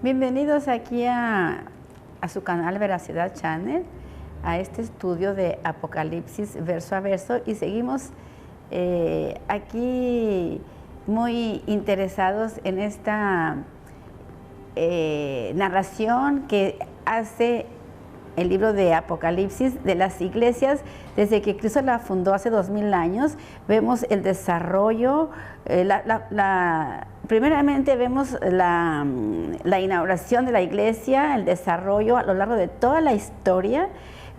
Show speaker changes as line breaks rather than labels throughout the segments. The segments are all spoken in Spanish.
Bienvenidos aquí a su canal Veracidad Channel, a este estudio de Apocalipsis verso a verso, y seguimos aquí muy interesados en esta narración que hace el libro de Apocalipsis de las iglesias. Desde que Cristo la fundó hace 2000 años, vemos el desarrollo, primeramente vemos la inauguración de la iglesia, el desarrollo a lo largo de toda la historia,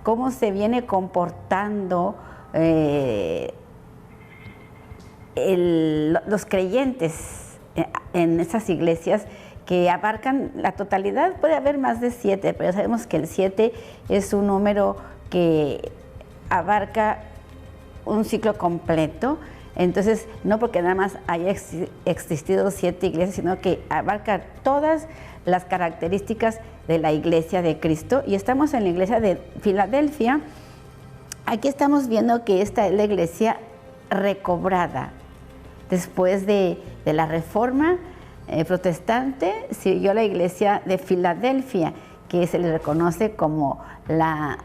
cómo se viene comportando los creyentes en esas iglesias que abarcan la totalidad. Puede haber más de 7, pero sabemos que el 7 es un número que abarca un ciclo completo. Entonces, no porque nada más haya existido 7 iglesias, sino que abarca todas las características de la iglesia de Cristo. Y estamos en la iglesia de Filadelfia. Aquí estamos viendo que esta es la iglesia recobrada. Después de la Reforma protestante, siguió la iglesia de Filadelfia, que se le reconoce como la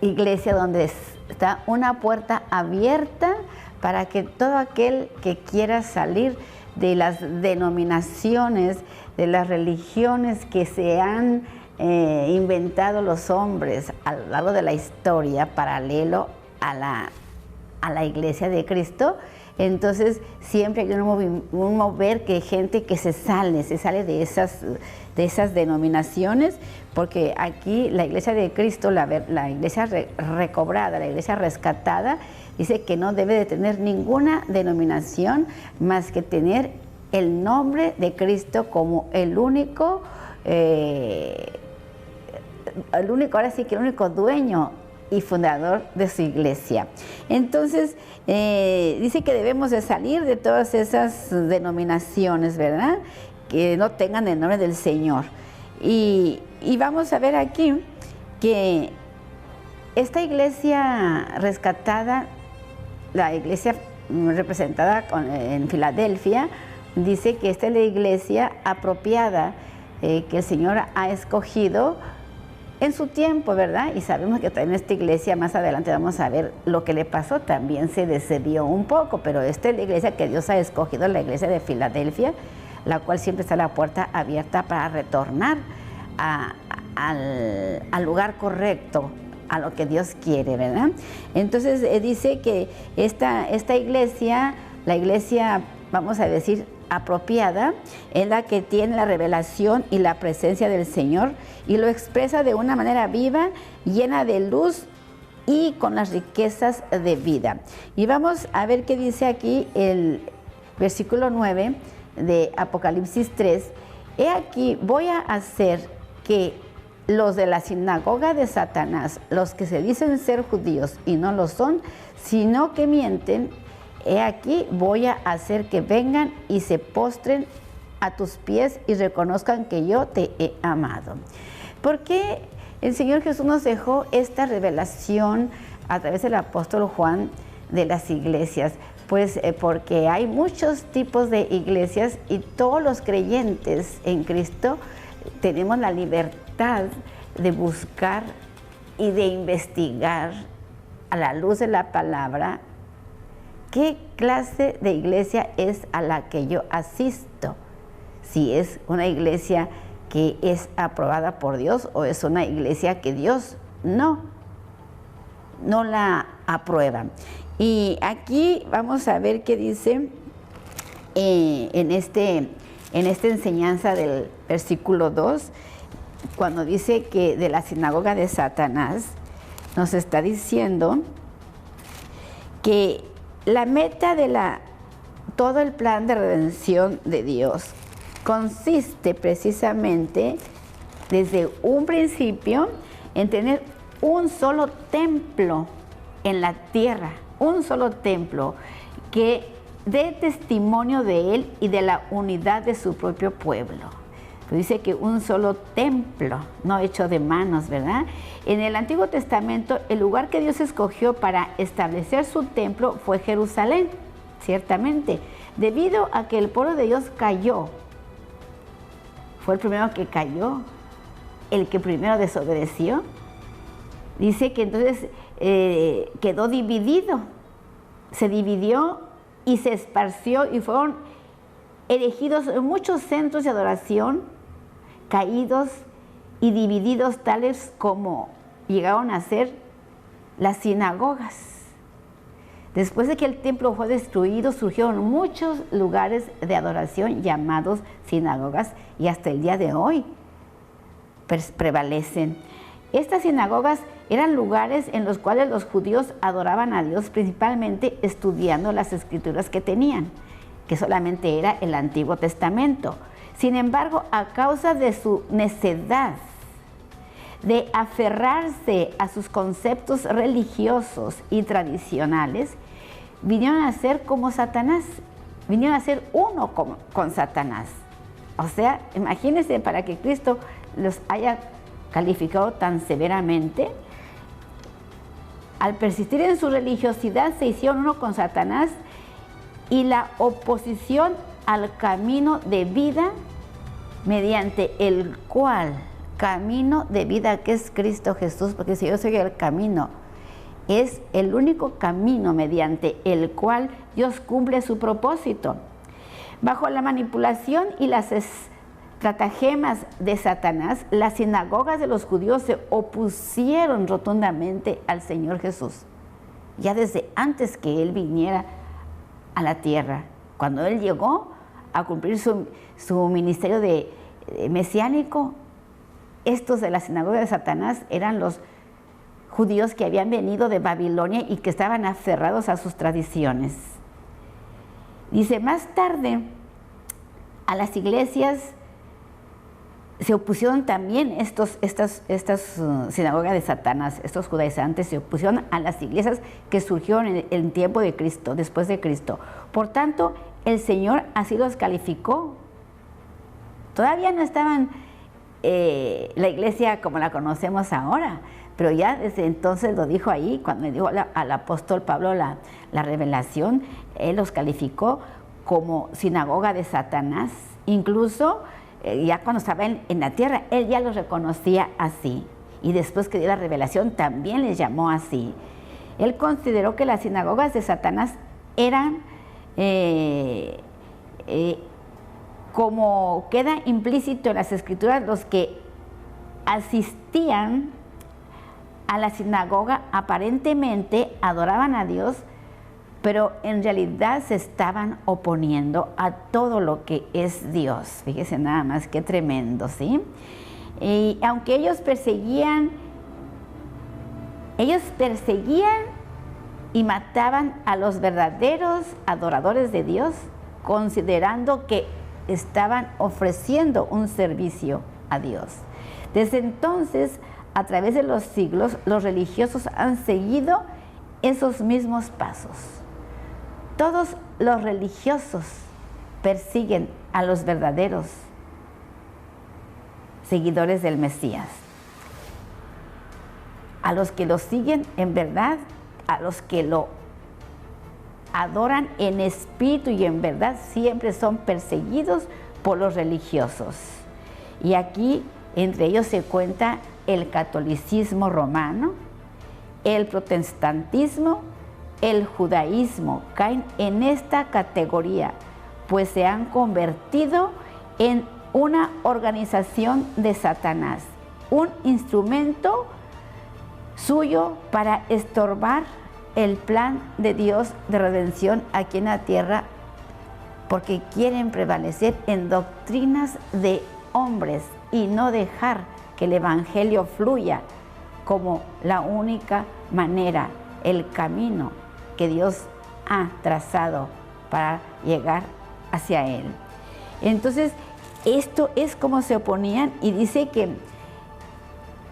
iglesia donde está una puerta abierta para que todo aquel que quiera salir de las denominaciones, de las religiones que se han inventado los hombres a lo largo de la historia, paralelo a la iglesia de Cristo. Entonces siempre hay un mover que gente que se sale de esas denominaciones, porque aquí la iglesia de Cristo, la iglesia recobrada, la iglesia rescatada, dice que no debe de tener ninguna denominación más que tener el nombre de Cristo como el único, ahora sí que el único dueño y fundador de su iglesia. Entonces, dice que debemos de salir de todas esas denominaciones, ¿verdad?, que no tengan el nombre del Señor. Y vamos a ver aquí que esta iglesia rescatada, la iglesia representada en Filadelfia, dice que esta es la iglesia apropiada que el Señor ha escogido en su tiempo, ¿verdad? Y sabemos que también esta iglesia, más adelante vamos a ver lo que le pasó, también se desvió un poco, pero esta es la iglesia que Dios ha escogido, la iglesia de Filadelfia, la cual siempre está la puerta abierta para retornar al lugar correcto, a lo que Dios quiere, ¿verdad? Entonces dice que esta iglesia, la iglesia, vamos a decir, apropiada, es la que tiene la revelación y la presencia del Señor y lo expresa de una manera viva, llena de luz y con las riquezas de vida. Y vamos a ver qué dice aquí el versículo 9 de Apocalipsis 3. He aquí, voy a hacer que los de la sinagoga de Satanás, los que se dicen ser judíos y no lo son, sino que mienten, he aquí, voy a hacer que vengan y se postren a tus pies y reconozcan que yo te he amado. ¿Por qué el Señor Jesús nos dejó esta revelación a través del apóstol Juan de las iglesias? Pues porque hay muchos tipos de iglesias y todos los creyentes en Cristo tenemos la libertad de buscar y de investigar a la luz de la palabra qué clase de iglesia es a la que yo asisto. Si es una iglesia que es aprobada por Dios o es una iglesia que Dios no la aprueba. Y aquí vamos a ver qué dice en esta enseñanza del versículo 2, cuando dice que de la sinagoga de Satanás, nos está diciendo que la meta de todo el plan de redención de Dios consiste precisamente desde un principio en tener un solo templo en la tierra, un solo templo que dé testimonio de Él y de la unidad de su propio pueblo. Pues dice que un solo templo, no hecho de manos, ¿verdad? En el Antiguo Testamento, el lugar que Dios escogió para establecer su templo fue Jerusalén, ciertamente, debido a que el pueblo de Dios cayó. fue el primero que cayó, el que primero desobedeció. Dice que entonces quedó dividido, se dividió y se esparció y fueron erigidos muchos centros de adoración, caídos y divididos, tales como llegaron a ser las sinagogas. Después de que el templo fue destruido, surgieron muchos lugares de adoración llamados sinagogas y hasta el día de hoy prevalecen. Estas sinagogas eran lugares en los cuales los judíos adoraban a Dios, principalmente estudiando las escrituras que tenían, que solamente era el Antiguo Testamento. Sin embargo, a causa de su necedad de aferrarse a sus conceptos religiosos y tradicionales, vinieron a ser como Satanás, vinieron a ser uno con Satanás. O sea, imagínense, para que Cristo los haya calificado tan severamente, al persistir en su religiosidad se hicieron uno con Satanás, y la oposición al camino de vida mediante el cual, camino de vida que es Cristo Jesús, porque si yo soy el camino, es el único camino mediante el cual Dios cumple su propósito. Bajo la manipulación y las estratagemas de Satanás, las sinagogas de los judíos se opusieron rotundamente al Señor Jesús, ya desde antes que Él viniera a la tierra. Cuando Él llegó a cumplir su ministerio de mesiánico, estos de la sinagoga de Satanás eran los judíos que habían venido de Babilonia y que estaban aferrados a sus tradiciones. Dice, más tarde a las iglesias se opusieron también estas sinagogas de Satanás, estos judaizantes se opusieron a las iglesias que surgieron en el tiempo de Cristo, después de Cristo. Por tanto, el Señor así los calificó. Todavía no estaban la iglesia como la conocemos ahora, pero ya desde entonces lo dijo ahí, cuando le dio al apóstol Pablo la revelación, él los calificó como sinagoga de Satanás. Incluso ya cuando estaba en la tierra, él ya los reconocía así. Y después que dio la revelación, también les llamó así. Él consideró que las sinagogas de Satanás eran, como queda implícito en las Escrituras, los que asistían a la sinagoga aparentemente adoraban a Dios, pero en realidad se estaban oponiendo a todo lo que es Dios. Fíjese nada más, qué tremendo, ¿sí? Y aunque ellos perseguían y mataban a los verdaderos adoradores de Dios, considerando que estaban ofreciendo un servicio a Dios. Desde entonces, a través de los siglos, los religiosos han seguido esos mismos pasos. Todos los religiosos persiguen a los verdaderos seguidores del Mesías, a los que lo siguen en verdad, a los que lo adoran en espíritu y en verdad, siempre son perseguidos por los religiosos. Y aquí entre ellos se cuenta el catolicismo romano, el protestantismo, el judaísmo, caen en esta categoría, pues se han convertido en una organización de Satanás, un instrumento suyo para estorbar el plan de Dios de redención aquí en la tierra, porque quieren prevalecer en doctrinas de hombres y no dejar que el evangelio fluya como la única manera, el camino que Dios ha trazado para llegar hacia Él. Entonces, esto es como se oponían, y dice que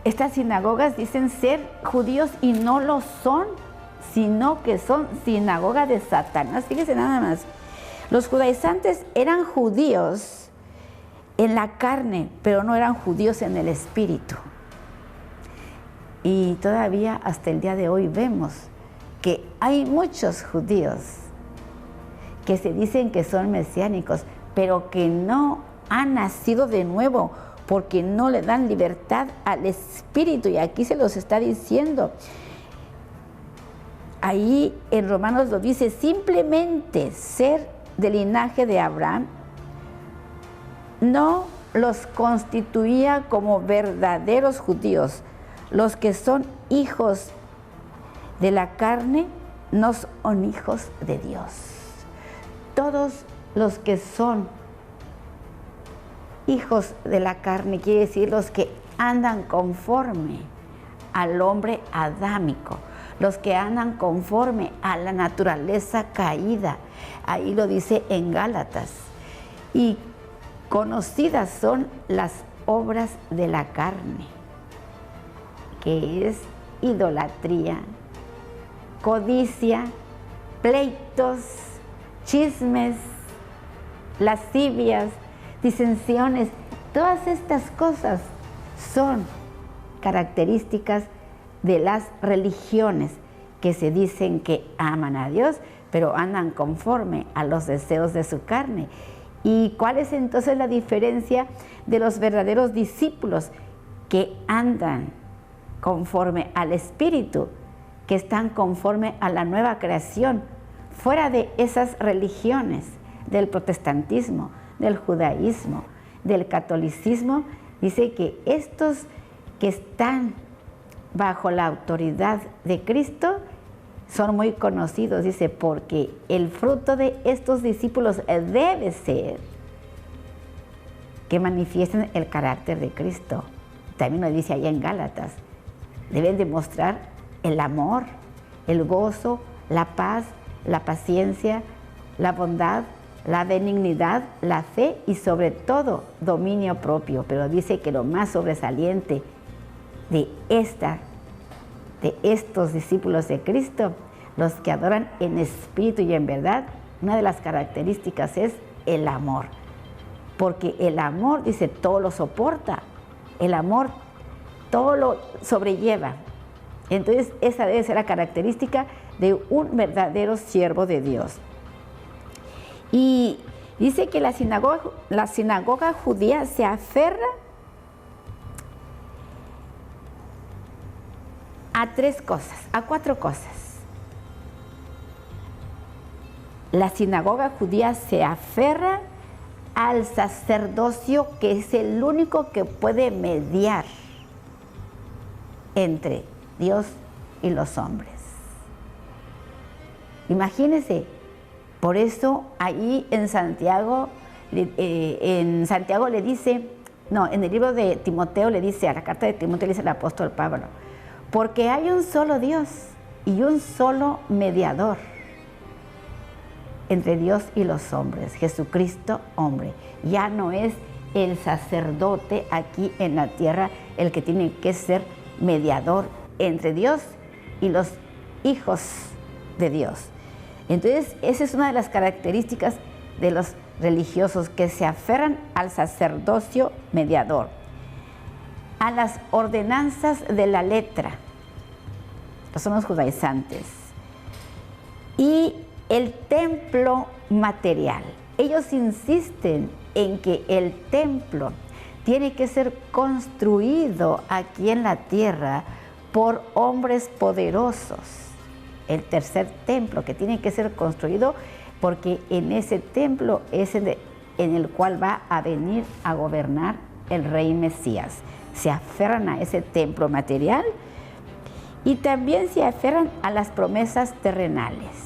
estas sinagogas dicen ser judíos y no lo son, sino que son sinagoga de Satanás. Fíjese nada más, los judaizantes eran judíos en la carne, pero no eran judíos en el espíritu. Y todavía hasta el día de hoy vemos que hay muchos judíos que se dicen que son mesiánicos, pero que no han nacido de nuevo, porque no le dan libertad al Espíritu. Y aquí se los está diciendo. Ahí en Romanos lo dice, simplemente ser del linaje de Abraham no los constituía como verdaderos judíos. Los que son hijos de la carne no son hijos de Dios. Todos los que son hijos de la carne, quiere decir los que andan conforme al hombre adámico, los que andan conforme a la naturaleza caída. Ahí lo dice en Gálatas. Y conocidas son las obras de la carne, que es idolatría, codicia, pleitos, chismes, lascivias, disensiones. Todas estas cosas son características de las religiones que se dicen que aman a Dios, pero andan conforme a los deseos de su carne. ¿Y cuál es entonces la diferencia de los verdaderos discípulos que andan conforme al Espíritu, que están conforme a la nueva creación, fuera de esas religiones, del protestantismo, del judaísmo, del catolicismo? Dice que estos que están bajo la autoridad de Cristo son muy conocidos, dice, porque el fruto de estos discípulos debe ser que manifiesten el carácter de Cristo. También lo dice allá en Gálatas, deben demostrar el amor, el gozo, la paz, la paciencia, la bondad, la benignidad, la fe y sobre todo dominio propio. Pero dice que lo más sobresaliente de estos discípulos de Cristo, los que adoran en espíritu y en verdad, una de las características es el amor. Porque el amor, dice, todo lo soporta. El amor todo lo sobrelleva. Entonces, esa debe ser la característica de un verdadero siervo de Dios. Y dice que la sinagoga judía se aferra a cuatro cosas. La sinagoga judía se aferra al sacerdocio, que es el único que puede mediar entre Dios y los hombres. Imagínense, por eso ahí en Santiago le dice, en el libro de Timoteo le dice, a la carta de Timoteo le dice el apóstol Pablo, porque hay un solo Dios y un solo mediador entre Dios y los hombres, Jesucristo hombre. Ya no es el sacerdote aquí en la tierra el que tiene que ser mediador entre Dios y los hijos de Dios. Entonces, esa es una de las características de los religiosos, que se aferran al sacerdocio mediador, a las ordenanzas de la letra, que son los judaizantes, y el templo material. Ellos insisten en que el templo tiene que ser construido aquí en la tierra por hombres poderosos. El tercer templo que tiene que ser construido, porque en ese templo es en el cual va a venir a gobernar el rey Mesías. Se aferran a ese templo material y también se aferran a las promesas terrenales.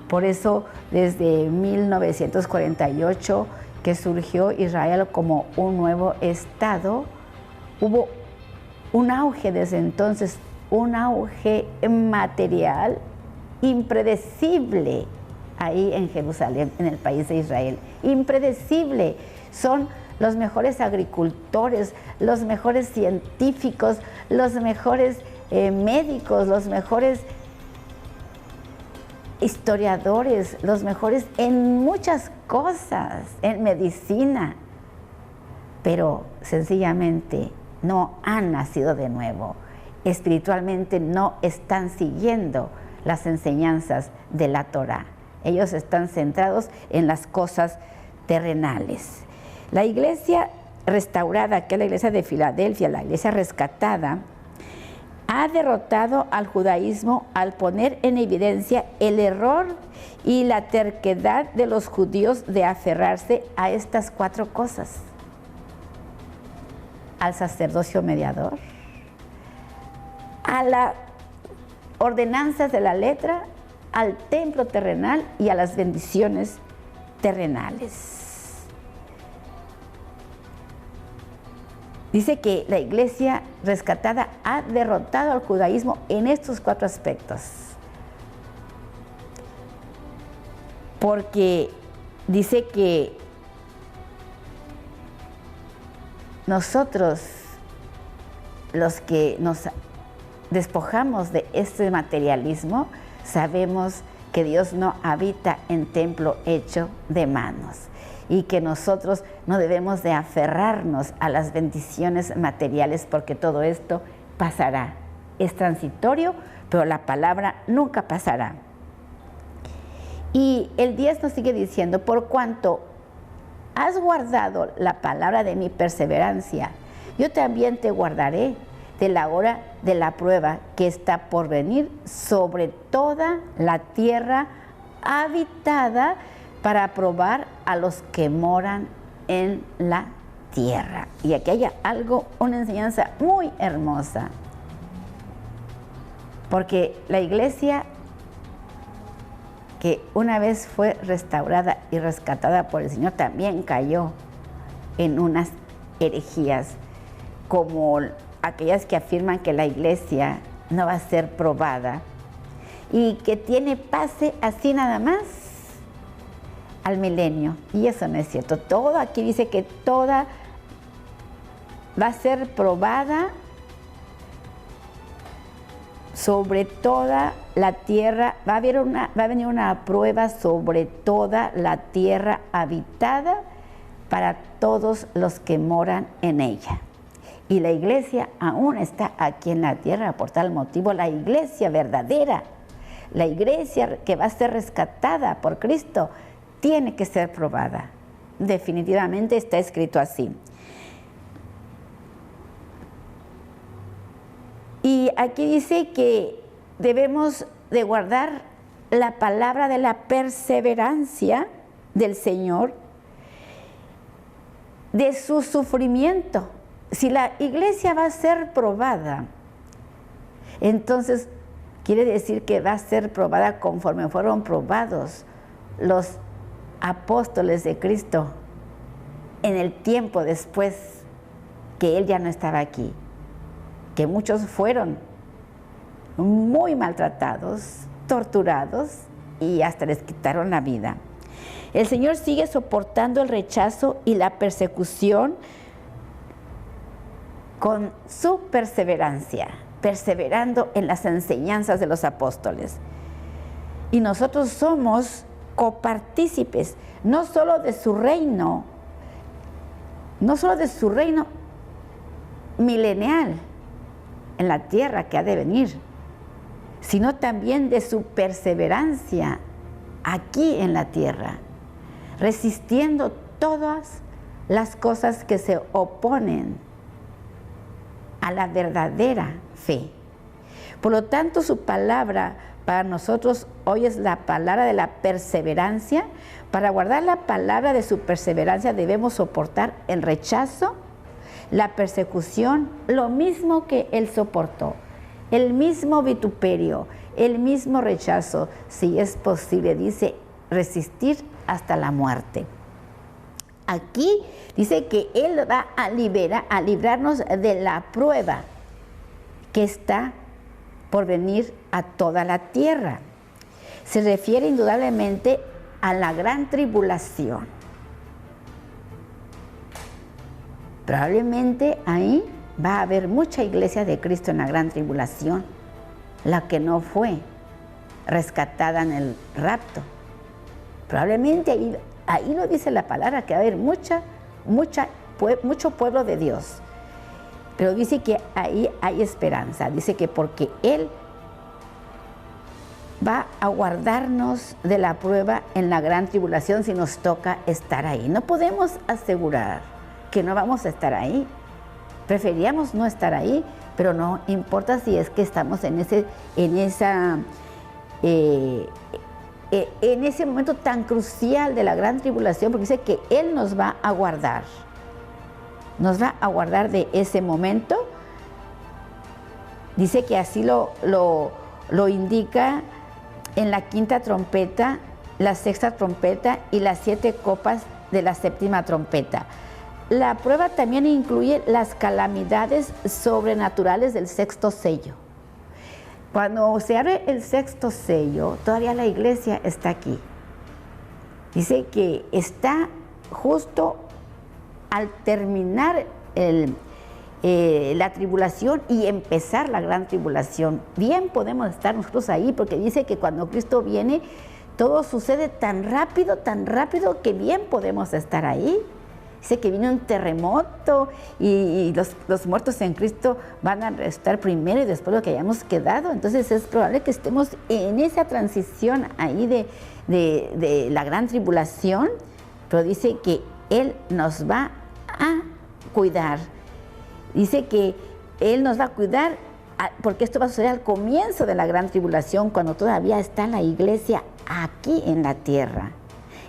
Por eso, desde 1948, que surgió Israel como un nuevo estado, hubo un auge desde entonces, un auge material impredecible ahí en Jerusalén, en el país de Israel. Impredecible. Son los mejores agricultores, los mejores científicos, los mejores médicos, los mejores historiadores, los mejores en muchas cosas, en medicina, pero sencillamente no han nacido de nuevo. Espiritualmente no están siguiendo las enseñanzas de la Torá. Ellos están centrados en las cosas terrenales. La iglesia restaurada, que es la iglesia de Filadelfia, la iglesia rescatada, ha derrotado al judaísmo al poner en evidencia el error y la terquedad de los judíos de aferrarse a estas 4 cosas: al sacerdocio mediador, a las ordenanzas de la letra, al templo terrenal y a las bendiciones terrenales. Dice que la iglesia rescatada ha derrotado al judaísmo en estos 4 aspectos. Porque dice que nosotros, los que nos despojamos de este materialismo, sabemos que Dios no habita en templo hecho de manos y que nosotros no debemos de aferrarnos a las bendiciones materiales, porque todo esto pasará. Es transitorio, pero la palabra nunca pasará. Y el 10 nos sigue diciendo: por cuanto has guardado la palabra de mi perseverancia, yo también te guardaré de la hora de la prueba que está por venir sobre toda la tierra habitada, para probar a los que moran en la tierra. Y aquí hay algo, una enseñanza muy hermosa, porque la iglesia, que una vez fue restaurada y rescatada por el Señor, también cayó en unas herejías, como aquellas que afirman que la iglesia no va a ser probada y que tiene pase así nada más al milenio. Y eso no es cierto. Todo aquí dice que toda va a ser probada sobre toda la tierra. Va a venir una prueba sobre toda la tierra habitada para todos los que moran en ella. Y la iglesia aún está aquí en la tierra. Por tal motivo, la iglesia verdadera, la iglesia que va a ser rescatada por Cristo, tiene que ser probada. Definitivamente está escrito así. Y aquí dice que debemos de guardar la palabra de la perseverancia del Señor, de su sufrimiento. Si la iglesia va a ser probada, entonces quiere decir que va a ser probada conforme fueron probados los apóstoles de Cristo en el tiempo después que Él ya no estaba aquí, que muchos fueron muy maltratados, torturados y hasta les quitaron la vida. El Señor sigue soportando el rechazo y la persecución con su perseverancia, perseverando en las enseñanzas de los apóstoles. Y nosotros somos copartícipes, no solo de su reino milenial en la tierra que ha de venir, sino también de su perseverancia aquí en la tierra, resistiendo todas las cosas que se oponen a la verdadera fe. Por lo tanto, su palabra para nosotros hoy es la palabra de la perseverancia. Para guardar la palabra de su perseverancia debemos soportar el rechazo, la persecución, lo mismo que Él soportó, el mismo vituperio, el mismo rechazo, si es posible, dice, resistir hasta la muerte. Aquí dice que Él va a librarnos de la prueba que está por venir a toda la tierra. Se refiere indudablemente a la gran tribulación. Probablemente ahí va a haber mucha iglesia de Cristo en la gran tribulación, la que no fue rescatada en el rapto. Probablemente ahí lo dice la palabra, que va a haber mucho pueblo de Dios. Pero dice que ahí hay esperanza. Dice que porque Él va a guardarnos de la prueba en la gran tribulación si nos toca estar ahí. No podemos asegurar que no vamos a estar ahí. Preferíamos no estar ahí, pero no importa si es que estamos en ese momento tan crucial de la gran tribulación, porque dice que Él nos va a guardar. Nos va a guardar de ese momento. Dice que así lo indica en la quinta trompeta, la sexta trompeta y las 7 copas de la séptima trompeta. La prueba también incluye las calamidades sobrenaturales del sexto sello. Cuando se abre el sexto sello, todavía la iglesia está aquí. Dice que está justo al terminar la tribulación y empezar la gran tribulación. Bien podemos estar nosotros ahí, porque dice que cuando Cristo viene, todo sucede tan rápido que bien podemos estar ahí. Dice que viene un terremoto y los muertos en Cristo van a restar primero y después lo que hayamos quedado. Entonces es probable que estemos en esa transición ahí de la gran tribulación, pero dice que Él nos va a cuidar. Dice que Él nos va a cuidar porque esto va a suceder al comienzo de la gran tribulación, cuando todavía está la iglesia aquí en la tierra.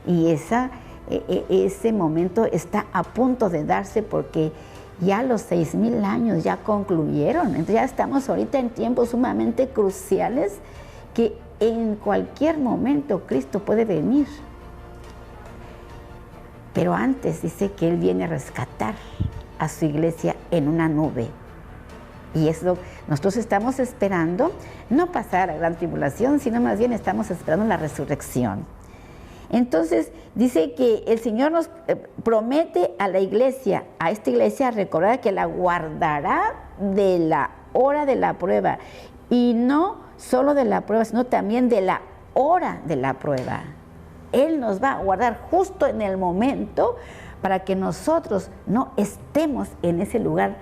Y ese momento está a punto de darse, porque ya los 6,000 años ya concluyeron. Entonces ya estamos ahorita en tiempos sumamente cruciales, que en cualquier momento Cristo puede venir. Pero antes dice que Él viene a rescatar a su iglesia en una nube. Y eso nosotros estamos esperando, no pasar a la gran tribulación, sino más bien estamos esperando la resurrección. Entonces dice que el Señor nos promete a la iglesia, a esta iglesia, recordar que la guardará de la hora de la prueba. Y no solo de la prueba, sino también de la hora de la prueba. Él nos va a guardar justo en el momento para que nosotros no estemos en ese lugar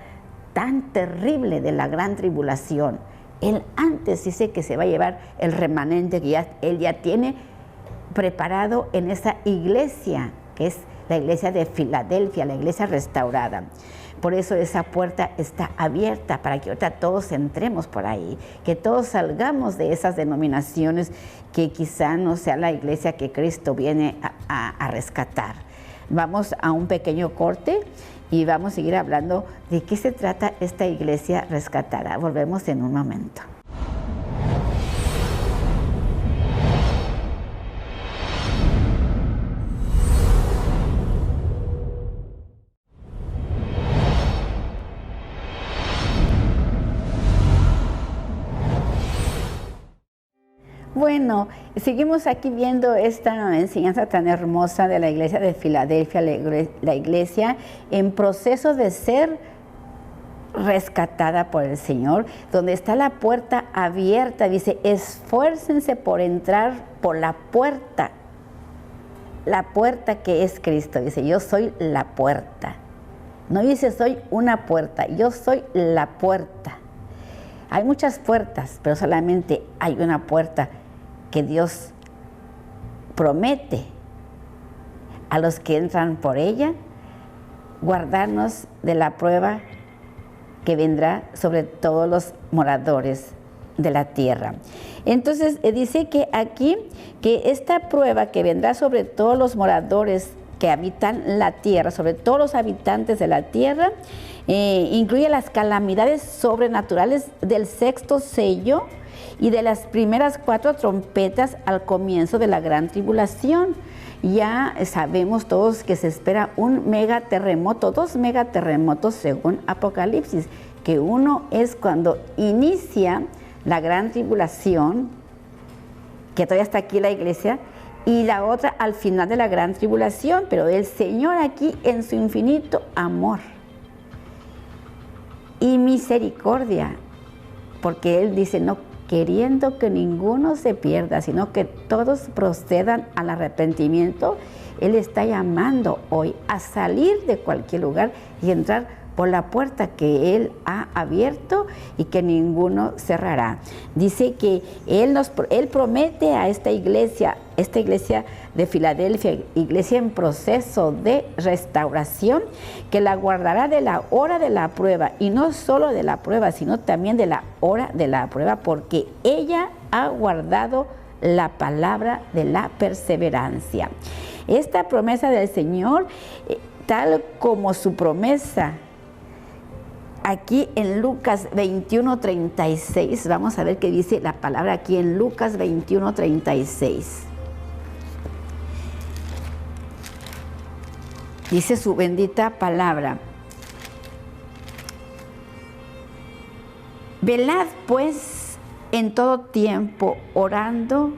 tan terrible de la gran tribulación. Él antes dice que se va a llevar el remanente que Él ya tiene preparado en esa iglesia, que es la iglesia de Filadelfia, la iglesia restaurada. Por eso esa puerta está abierta para que ahorita todos entremos por ahí, que todos salgamos de esas denominaciones que quizá no sea la iglesia que Cristo viene a rescatar. Vamos a un pequeño corte y vamos a seguir hablando de qué se trata esta iglesia rescatada. Volvemos en un momento. Bueno, seguimos aquí viendo esta enseñanza tan hermosa de la iglesia de Filadelfia, la iglesia en proceso de ser rescatada por el Señor, donde está la puerta abierta. Dice, esfuércense por entrar por la puerta que es Cristo. Dice, yo soy la puerta. No dice, soy una puerta, yo soy la puerta. Hay muchas puertas, pero solamente hay una puerta que Dios promete a los que entran por ella, guardarnos de la prueba que vendrá sobre todos los moradores de la tierra. Entonces dice que aquí, que esta prueba que vendrá sobre todos los moradores que habitan la tierra, sobre todos los habitantes de la tierra, incluye las calamidades sobrenaturales del sexto sello y de las primeras 4 trompetas al comienzo de la gran tribulación. Ya sabemos todos que se espera un megaterremoto, 2 megaterremotos según Apocalipsis, que uno es cuando inicia la gran tribulación, que todavía está aquí la iglesia, y la otra al final de la gran tribulación, pero el Señor aquí en su infinito amor y misericordia, porque Él dice, no queriendo que ninguno se pierda, sino que todos procedan al arrepentimiento. Él está llamando hoy a salir de cualquier lugar y entrar por la puerta que Él ha abierto y que ninguno cerrará. Dice que Él promete a esta iglesia de Filadelfia, iglesia en proceso de restauración, que la guardará de la hora de la prueba, y no solo de la prueba, sino también de la hora de la prueba, porque ella ha guardado la palabra de la perseverancia. Esta promesa del Señor, tal como su promesa aquí en Lucas 21:36, vamos a ver qué dice la palabra aquí en Lucas 21:36. Dice su bendita palabra: velad pues en todo tiempo, orando,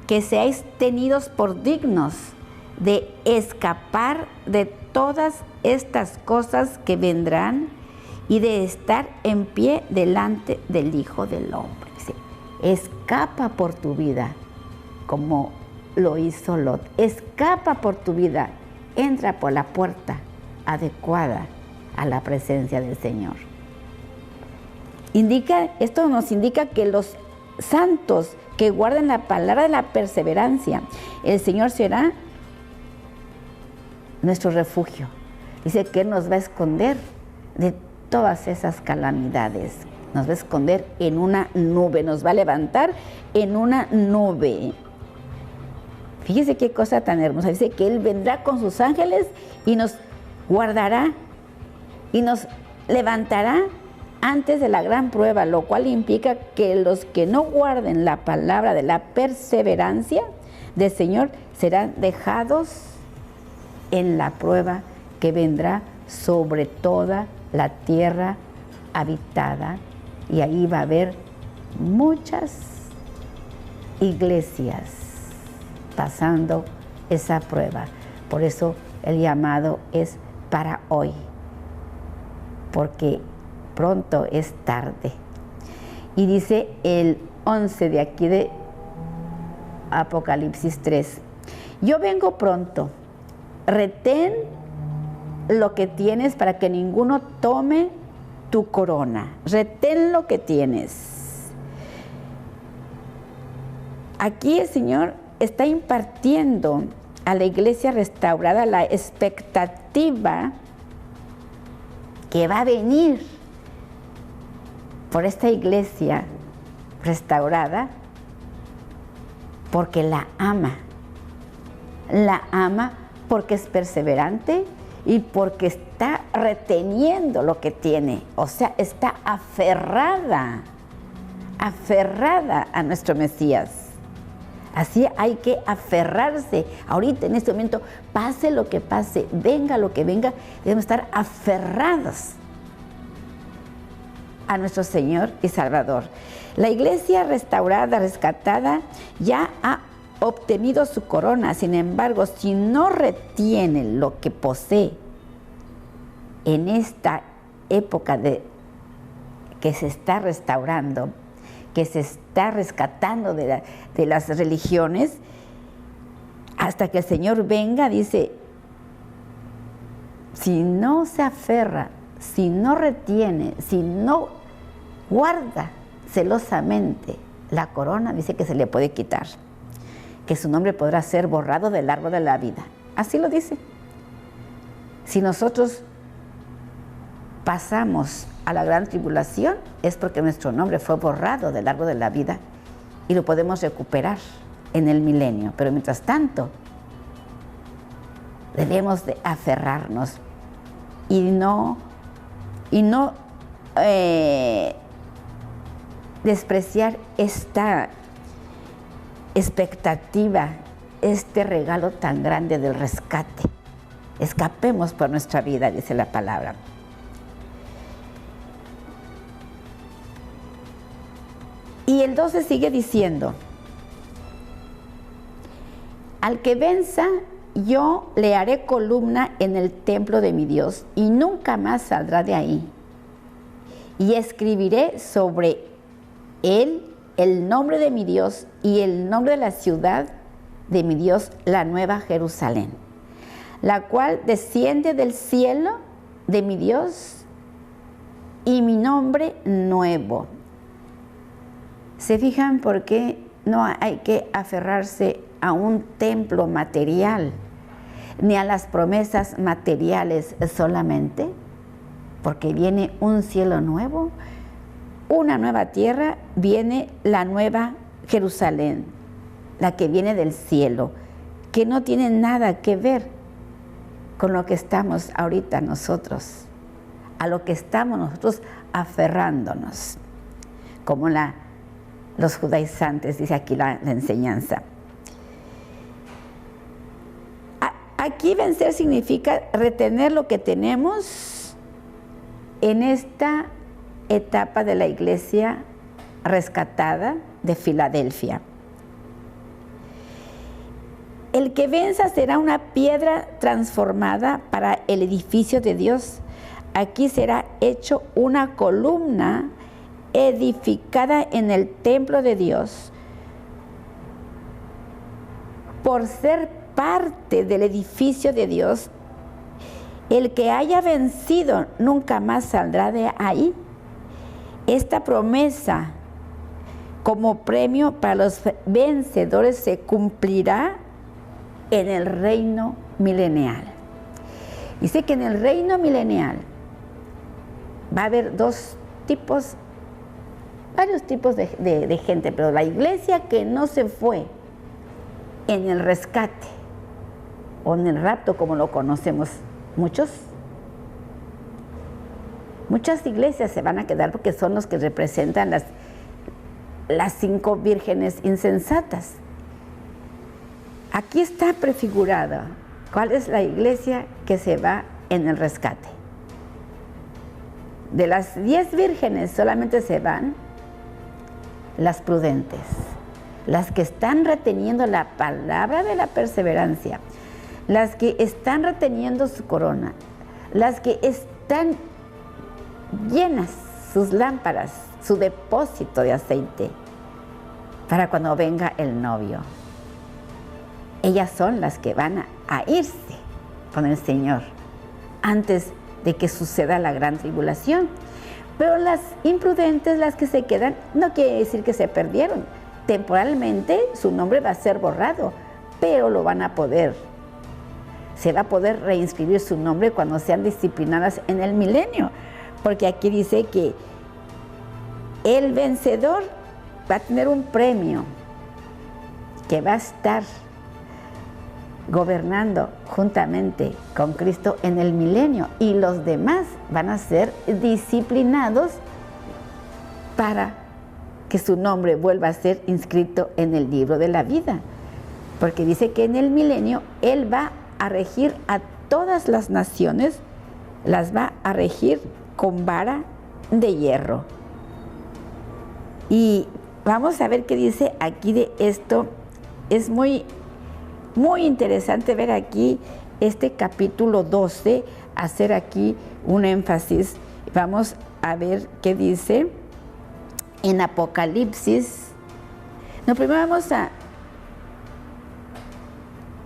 que seáis tenidos por dignos de escapar de todas estas cosas que vendrán y de estar en pie delante del Hijo del Hombre. Dice, escapa por tu vida, como lo hizo Lot. Escapa por tu vida, entra por la puerta adecuada a la presencia del Señor. Esto nos indica que los santos que guardan la palabra de la perseverancia, el Señor será nuestro refugio. Dice que Él nos va a esconder de todas esas calamidades. Nos va a esconder en una nube, nos va a levantar en una nube. Fíjese qué cosa tan hermosa. Dice que Él vendrá con sus ángeles y nos guardará y nos levantará antes de la gran prueba, lo cual implica que los que no guarden la palabra de la perseverancia del Señor serán dejados en la prueba que vendrá sobre toda la tierra habitada, y ahí va a haber muchas iglesias pasando esa prueba. Por eso el llamado es para hoy, porque pronto es tarde. Y dice el 11 de aquí de Apocalipsis 3: yo vengo pronto, retén lo que tienes para que ninguno tome tu corona. Retén lo que tienes. Aquí el Señor está impartiendo a la iglesia restaurada la expectativa que va a venir por esta iglesia restaurada, porque la ama. La ama porque es perseverante y porque está reteniendo lo que tiene. O sea, está aferrada a nuestro Mesías. Así hay que aferrarse. Ahorita, en este momento, pase lo que pase, venga lo que venga, debemos estar aferrados a nuestro Señor y Salvador. La iglesia restaurada, rescatada, ya ha obtenido su corona. Sin embargo, si no retiene lo que posee en esta época que se está restaurando, que se está rescatando de las religiones, hasta que el Señor venga, dice, si no se aferra, si no retiene, si no guarda celosamente la corona, dice que se le puede quitar, que su nombre podrá ser borrado del árbol de la vida. Así lo dice. Si nosotros pasamos a la gran tribulación, es porque nuestro nombre fue borrado del árbol de la vida y lo podemos recuperar en el milenio. Pero mientras tanto, debemos de aferrarnos y no despreciar esta expectativa, este regalo tan grande del rescate. Escapemos por nuestra vida, dice la palabra. Y el 12 sigue diciendo, al que venza, yo le haré columna en el templo de mi Dios y nunca más saldrá de ahí. Y escribiré sobre él el nombre de mi Dios y el nombre de la ciudad de mi Dios, la nueva Jerusalén, la cual desciende del cielo de mi Dios, y mi nombre nuevo. ¿Se fijan por qué no hay que aferrarse a un templo material, ni a las promesas materiales solamente? Porque viene un cielo nuevo, una nueva tierra, viene la nueva Jerusalén, la que viene del cielo, que no tiene nada que ver con lo que estamos ahorita nosotros, a lo que estamos nosotros aferrándonos, como los judaizantes, dice aquí la enseñanza. Aquí vencer significa retener lo que tenemos en esta etapa de la iglesia rescatada de Filadelfia. El que venza será una piedra transformada para el edificio de Dios. Aquí será hecho una columna edificada en el templo de Dios. Por ser parte del edificio de Dios, el que haya vencido nunca más saldrá de ahí. Esta promesa como premio para los vencedores se cumplirá en el reino milenial. Dice que en el reino milenial va a haber varios tipos de gente, pero la iglesia que no se fue en el rescate o en el rapto, como lo conocemos muchas iglesias se van a quedar porque son los que representan las 5 vírgenes insensatas. Aquí está prefigurada cuál es la iglesia que se va en el rescate. De las 10 vírgenes solamente se van las prudentes, las que están reteniendo la palabra de la perseverancia, las que están reteniendo su corona, las que están llenas sus lámparas, su depósito de aceite, para cuando venga el novio. Ellas son las que van a irse con el Señor antes de que suceda la gran tribulación. Pero las imprudentes, las que se quedan, no quiere decir que se perdieron. Temporalmente su nombre va a ser borrado, pero se va a poder reinscribir su nombre cuando sean disciplinadas en el milenio. Porque aquí dice que el vencedor va a tener un premio, que va a estar gobernando juntamente con Cristo en el milenio, y los demás van a ser disciplinados para que su nombre vuelva a ser inscrito en el libro de la vida, porque dice que en el milenio Él va a regir a todas las naciones, las va a regir con vara de hierro. Y vamos a ver qué dice aquí de esto. Es muy interesante ver aquí este capítulo 12, hacer aquí un énfasis. Vamos a ver qué dice en Apocalipsis. No, primero vamos a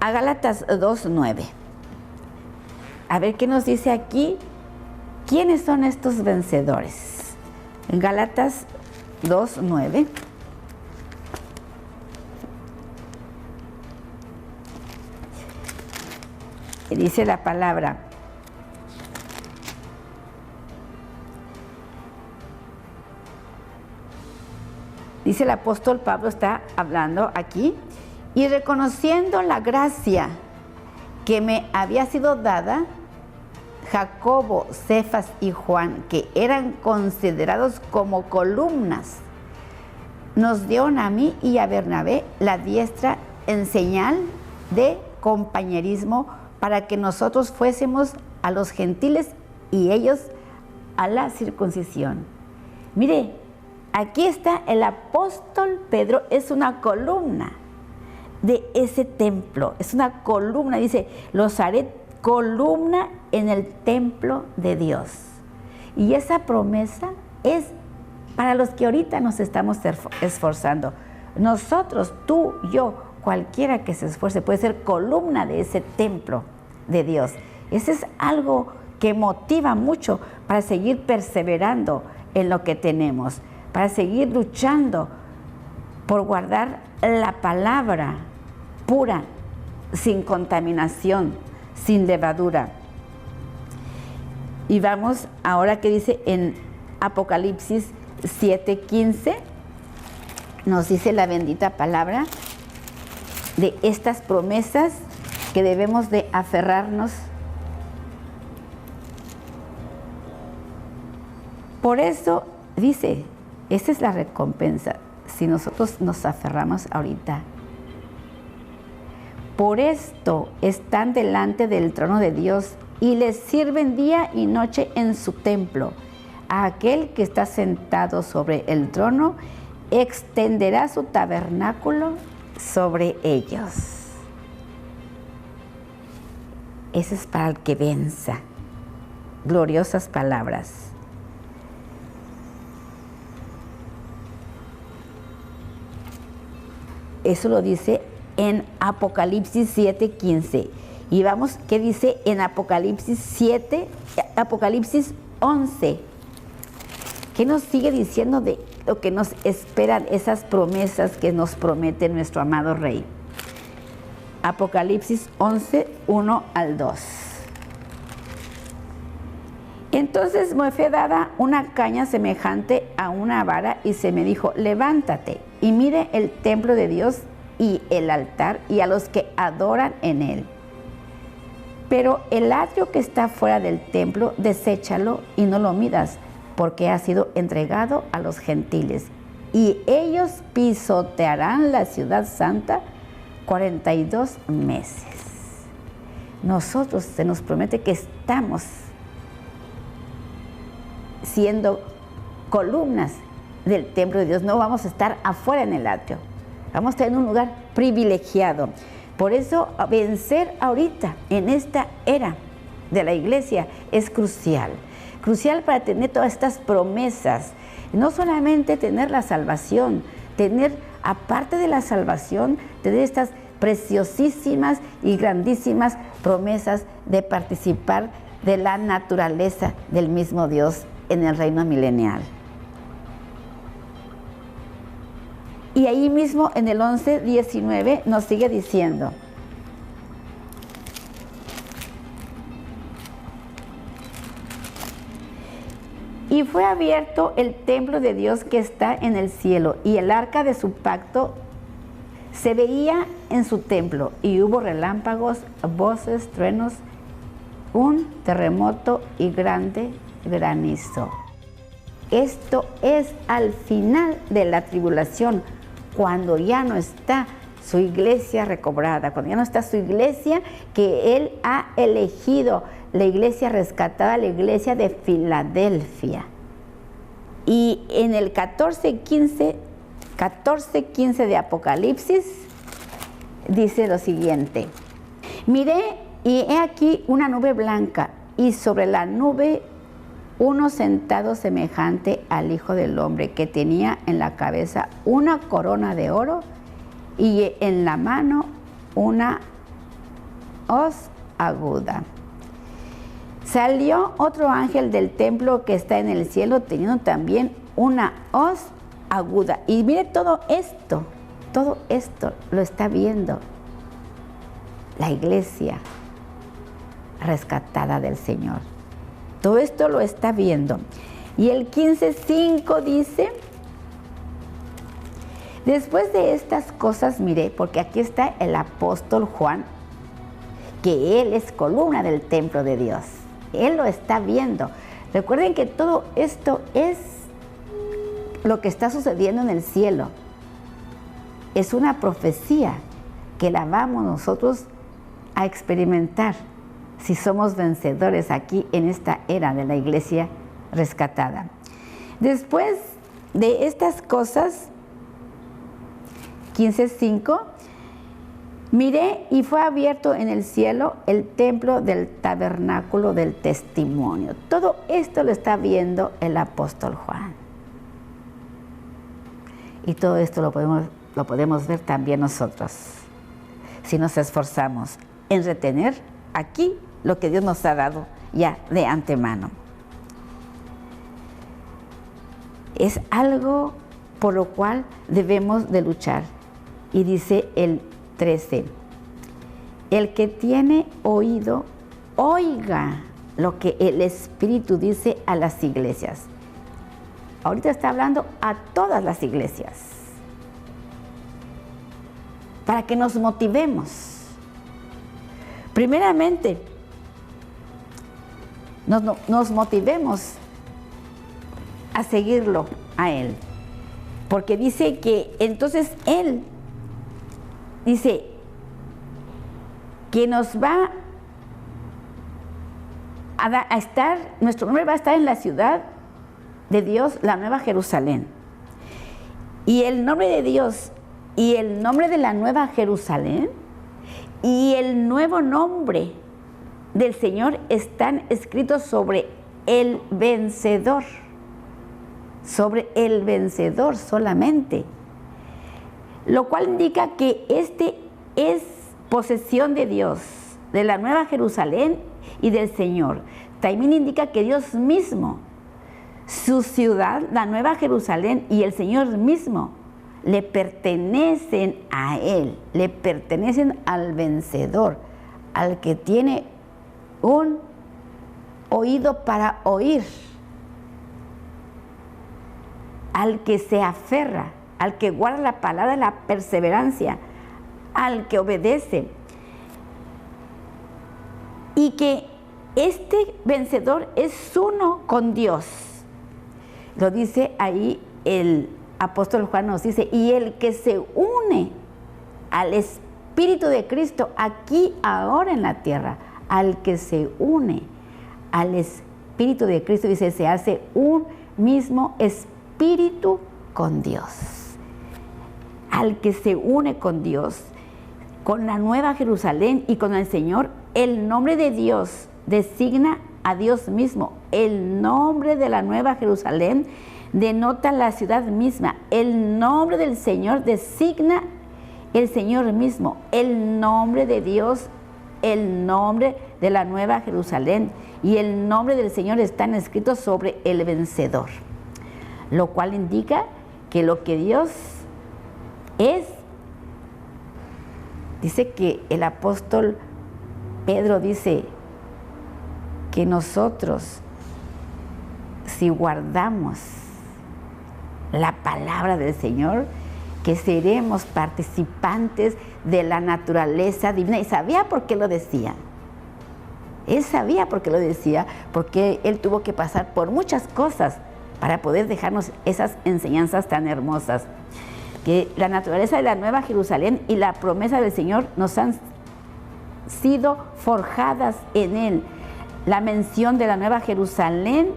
Gálatas 2:9. A ver qué nos dice aquí. ¿Quiénes son estos vencedores? En Gálatas 2:9. Dice la palabra: dice el apóstol Pablo, está hablando aquí, y reconociendo la gracia que me había sido dada, Jacobo, Cefas y Juan, que eran considerados como columnas, nos dieron a mí y a Bernabé la diestra en señal de compañerismo, para que nosotros fuésemos a los gentiles y ellos a la circuncisión. Mire, aquí está el apóstol Pedro, es una columna de ese templo, es una columna, dice, los haré columna en el templo de Dios. Y esa promesa es para los que ahorita nos estamos esforzando. Nosotros, tú, yo, cualquiera que se esfuerce puede ser columna de ese templo de Dios. Ese es algo que motiva mucho, para seguir perseverando en lo que tenemos, para seguir luchando por guardar la palabra pura, sin contaminación, sin levadura. Y vamos ahora que dice en Apocalipsis 7:15, nos dice la bendita palabra de estas promesas que debemos de aferrarnos. Por eso dice, esa es la recompensa, si nosotros nos aferramos ahorita. Por esto están delante del trono de Dios y les sirven día y noche en su templo. A aquel que está sentado sobre el trono extenderá su tabernáculo sobre ellos. Ese es para el que venza. Gloriosas palabras. Eso lo dice en Apocalipsis 7:15. Y vamos, ¿qué dice en Apocalipsis 11? ¿Qué nos sigue diciendo de lo que nos esperan esas promesas que nos promete nuestro amado Rey? Apocalipsis 11, 1 al 2. Entonces me fue dada una caña semejante a una vara y se me dijo, levántate y mire el templo de Dios y el altar y a los que adoran en él. Pero el atrio que está fuera del templo, deséchalo y no lo midas, porque ha sido entregado a los gentiles. Y ellos pisotearán la ciudad santa 42 meses. Nosotros se nos promete que estamos siendo columnas del templo de Dios. No vamos a estar afuera en el atrio. Vamos a estar en un lugar privilegiado. Por eso vencer ahorita en esta era de la iglesia es crucial. Crucial para tener todas estas promesas. No solamente tener la salvación, tener, aparte de la salvación, tener estas preciosísimas y grandísimas promesas de participar de la naturaleza del mismo Dios en el reino milenial. Y ahí mismo en el 11:19 nos sigue diciendo, y fue abierto el templo de Dios que está en el cielo, y el arca de su pacto se veía en su templo, y hubo relámpagos, voces, truenos, un terremoto y grande granizo. Esto es al final de la tribulación, cuando ya no está su iglesia recobrada, cuando ya no está su iglesia que Él ha elegido, la iglesia rescatada, la iglesia de Filadelfia. Y en el 14:15 de Apocalipsis, dice lo siguiente: miré y he aquí una nube blanca, y sobre la nube uno sentado semejante al Hijo del Hombre, que tenía en la cabeza una corona de oro y en la mano una hoz aguda. Salió otro ángel del templo que está en el cielo, teniendo también una hoz aguda. Y mire todo esto lo está viendo la iglesia rescatada del Señor. Todo esto lo está viendo. Y el 15:5 dice, después de estas cosas miré, porque aquí está el apóstol Juan, que él es columna del templo de Dios. Él lo está viendo. Recuerden que todo esto es lo que está sucediendo en el cielo. Es una profecía que la vamos nosotros a experimentar si somos vencedores aquí en esta era de la iglesia rescatada. Después de estas cosas, 15:5, miré y fue abierto en el cielo el templo del tabernáculo del testimonio. Todo esto lo está viendo el apóstol Juan. Y todo esto lo podemos ver también nosotros, si nos esforzamos en retener aquí lo que Dios nos ha dado ya de antemano. Es algo por lo cual debemos de luchar. Y dice el 13, el que tiene oído, oiga lo que el Espíritu dice a las iglesias. Ahorita está hablando a todas las iglesias, para que nos motivemos. Primeramente, nos motivemos a seguirlo a Él, porque dice que entonces Él dice que nos va a estar, nuestro nombre va a estar en la ciudad de Dios, la Nueva Jerusalén. Y el nombre de Dios y el nombre de la Nueva Jerusalén y el nuevo nombre del Señor están escritos sobre el vencedor solamente, lo cual indica que este es posesión de Dios, de la Nueva Jerusalén y del Señor. También indica que Dios mismo, su ciudad, la Nueva Jerusalén y el Señor mismo le pertenecen a Él, le pertenecen al vencedor, al que tiene un oído para oír, al que se aferra, al que guarda la palabra de la perseverancia, al que obedece. Y que este vencedor es uno con Dios. Lo dice ahí el apóstol Juan, nos dice, y el que se une al Espíritu de Cristo aquí, ahora en la tierra, al que se une al Espíritu de Cristo, dice, se hace un mismo espíritu con Dios. Al que se une con Dios, con la Nueva Jerusalén y con el Señor, el nombre de Dios designa a Dios mismo. El nombre de la Nueva Jerusalén denota la ciudad misma. El nombre del Señor designa el Señor mismo. El nombre de Dios, el nombre de la Nueva Jerusalén y el nombre del Señor están escritos sobre el vencedor, lo cual indica que lo que Dios es, dice que el apóstol Pedro dice que nosotros, si guardamos la palabra del Señor, que seremos participantes de la naturaleza divina. Y sabía por qué lo decía. Él sabía por qué lo decía, porque él tuvo que pasar por muchas cosas para poder dejarnos esas enseñanzas tan hermosas. Que la naturaleza de la Nueva Jerusalén y la promesa del Señor nos han sido forjadas en Él. La mención de la Nueva Jerusalén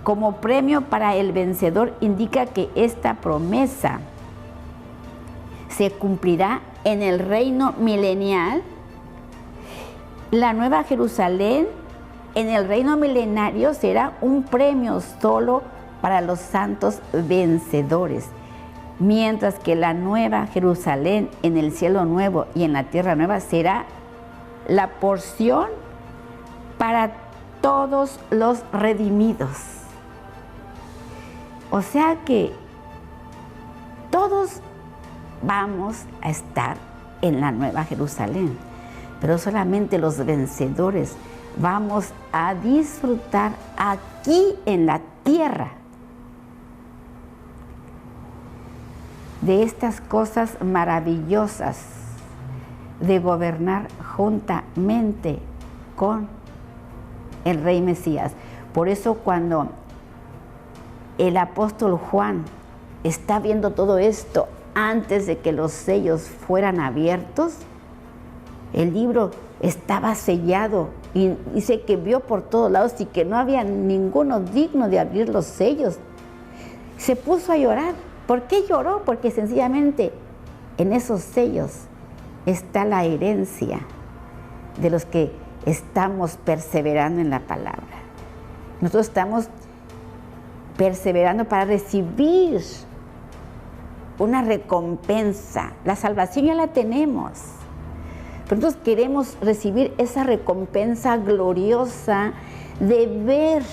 como premio para el vencedor indica que esta promesa se cumplirá en el reino milenial. La Nueva Jerusalén en el reino milenario será un premio solo para los santos vencedores, mientras que la Nueva Jerusalén en el cielo nuevo y en la tierra nueva será la porción para todos los redimidos. O sea que todos vamos a estar en la Nueva Jerusalén, pero solamente los vencedores vamos a disfrutar aquí en la tierra de estas cosas maravillosas de gobernar juntamente con el Rey Mesías. Por eso cuando el apóstol Juan está viendo todo esto antes de que los sellos fueran abiertos, el libro estaba sellado y dice que vio por todos lados y que no había ninguno digno de abrir los sellos. Se puso a llorar. ¿Por qué lloró? Porque sencillamente en esos sellos está la herencia de los que estamos perseverando en la palabra. Nosotros estamos perseverando para recibir una recompensa. La salvación ya la tenemos, pero nosotros queremos recibir esa recompensa gloriosa de ver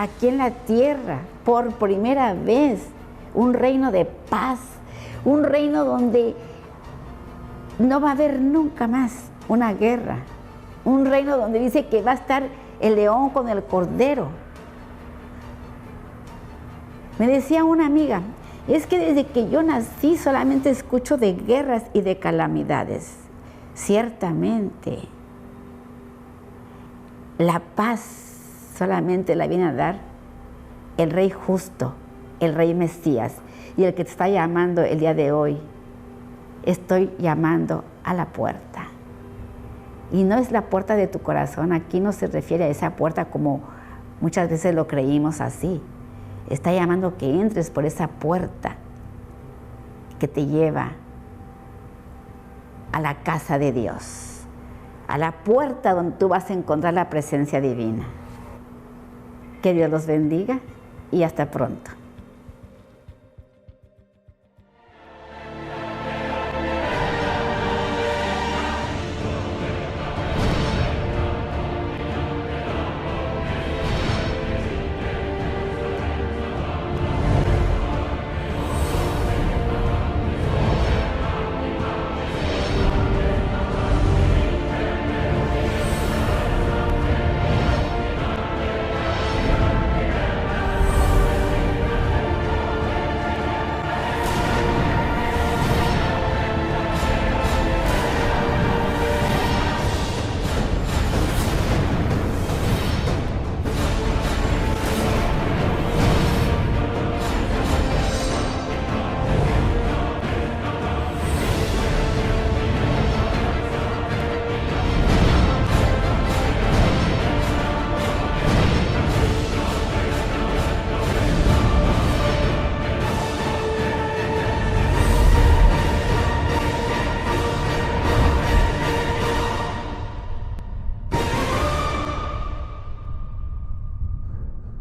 aquí en la tierra, por primera vez, un reino de paz, un reino donde no va a haber nunca más una guerra, un reino donde dice que va a estar el león con el cordero. Me decía una amiga, es que desde que yo nací solamente escucho de guerras y de calamidades. Ciertamente, la paz solamente la viene a dar el Rey justo, el Rey Mesías, y el que te está llamando el día de hoy. Estoy llamando a la puerta. Y no es la puerta de tu corazón, aquí no se refiere a esa puerta como muchas veces lo creímos así. Está llamando que entres por esa puerta que te lleva a la casa de Dios, a la puerta donde tú vas a encontrar la presencia divina. Que Dios los bendiga y hasta pronto.